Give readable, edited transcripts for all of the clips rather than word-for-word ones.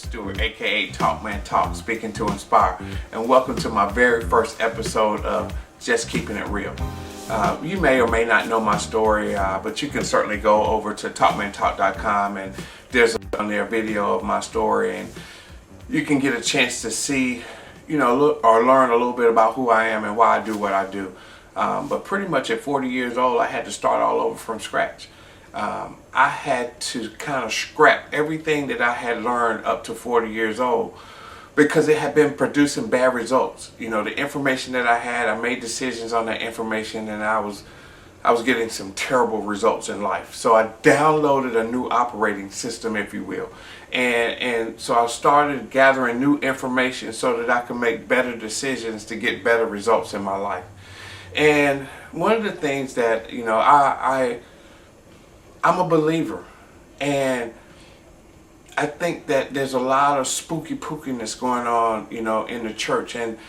Stewart, aka TalkManTalk, speaking to inspire, and welcome to my very first episode of Just Keeping It Real. You may or may not know my story, but you can certainly go over to TalkManTalk.com and there's on there a video of my story, and you can get a chance to see, look or learn a little bit about who I am and why I do what I do. But pretty much at 40 years old, I had to start all over from scratch. I had to kind of scrap everything that I had learned up to 40 years old because it had been producing bad results. The information that I had, I made decisions on that information, and I was getting some terrible results in life. So I downloaded a new operating system, if you will. And so I started gathering new information so that I could make better decisions to get better results in my life. And one of the things that, I'm a believer, and I think that there's a lot of spooky pookiness going on, in the church. And,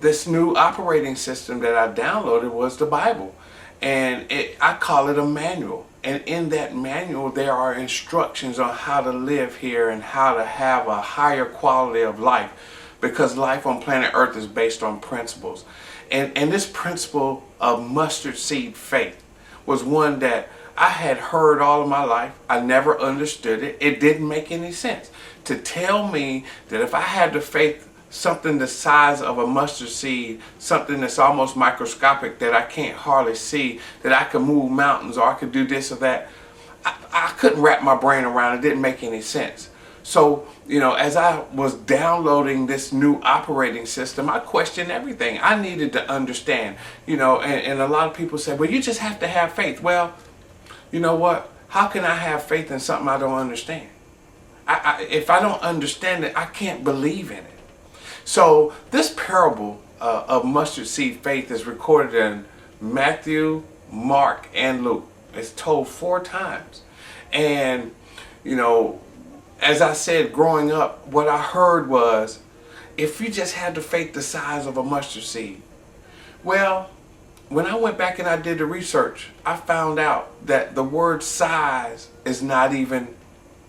this new operating system that I downloaded was the Bible. And I call it a manual. And in that manual, there are instructions on how to live here and how to have a higher quality of life, because life on planet Earth is based on principles. And this principle of mustard seed faith was one that I had heard all of my life. I never understood it. It didn't make any sense. To tell me that if I had the faith, something the size of a mustard seed, something that's almost microscopic that I can't hardly see, that I could move mountains or I could do this or that, I couldn't wrap my brain around it. It didn't make any sense. So, as I was downloading this new operating system, I questioned everything. I needed to understand, and a lot of people say, well, you just have to have faith. Well, you know what? How can I have faith in something I don't understand? If I don't understand it, I can't believe in it. So this parable of mustard seed faith is recorded in Matthew, Mark, and Luke. It's told 4 times. And, as I said, growing up, what I heard was, if you just had the faith the size of a mustard seed. Well, when I went back and I did the research, I found out that the word size is not even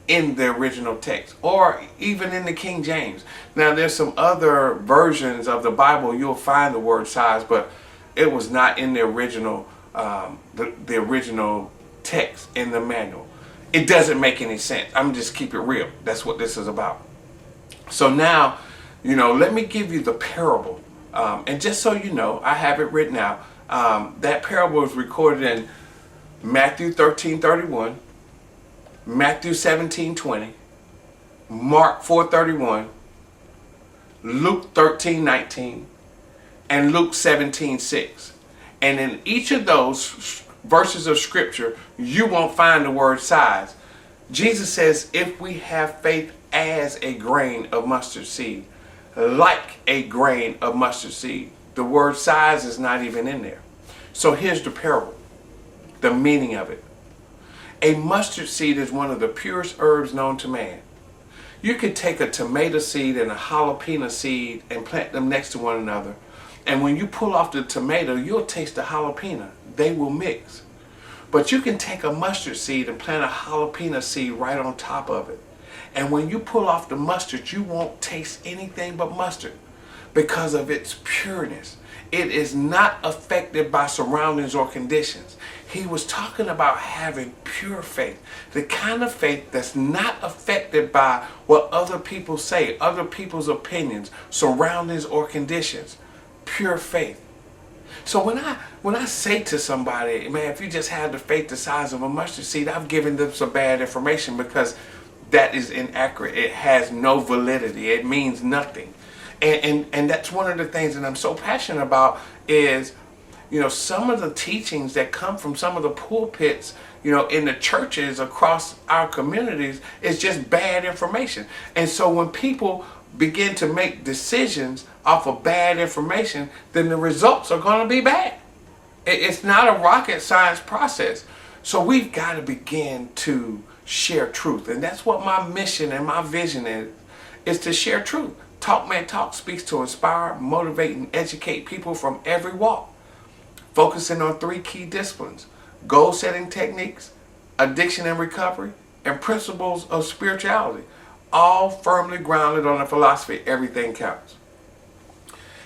in the original text, or even in the King James. Now, there's some other versions of the Bible you'll find the word size, but it was not in the original, the original text in the manual. It doesn't make any sense. I'm just keep it real. That's what this is about. So now, let me give you the parable, and just so you know, I have it written out. That parable is recorded in Matthew 13:31, Matthew 17:20, Mark 4:31, Luke 13:19, and Luke 17:6. And in each of those verses of scripture, you won't find the word size. Jesus says, if we have faith as a grain of mustard seed, like a grain of mustard seed. The word size is not even in there. So here's the parable, the meaning of it. A mustard seed is one of the purest herbs known to man. You could take a tomato seed and a jalapeno seed and plant them next to one another. And when you pull off the tomato, you'll taste the jalapeno. They will mix. But you can take a mustard seed and plant a jalapeno seed right on top of it. And when you pull off the mustard, you won't taste anything but mustard because of its pureness. It is not affected by surroundings or conditions. He was talking about having pure faith, the kind of faith that's not affected by what other people say, other people's opinions, surroundings, or conditions. Pure faith. So when I say to somebody, man, if you just had the faith the size of a mustard seed, I've given them some bad information, because that is inaccurate. It has no validity. It means nothing. And that's one of the things that I'm so passionate about is, some of the teachings that come from some of the pulpits, in the churches across our communities is just bad information. And so when people begin to make decisions off of bad information, then the results are going to be bad. It's not a rocket science process. So we've got to begin to share truth. And that's what my mission and my vision is to share truth. TalkManTalk speaks to inspire, motivate, and educate people from every walk, focusing on 3 key disciplines: goal-setting techniques, addiction and recovery, and principles of spirituality. all firmly grounded on the philosophy, everything counts.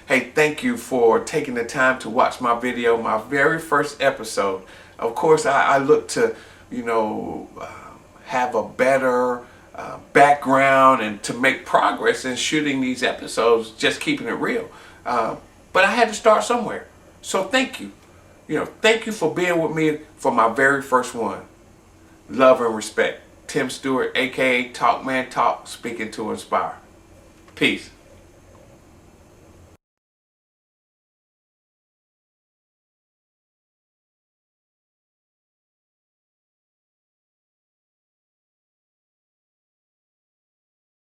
Hey, thank you for taking the time to watch my video, my very first episode. Of course, I look to, have a better background and to make progress in shooting these episodes, just keeping it real. But I had to start somewhere. So thank you. Thank you for being with me for my very first one. Love and respect. Tim Stewart, aka TalkManTalk, speaking to inspire. Peace.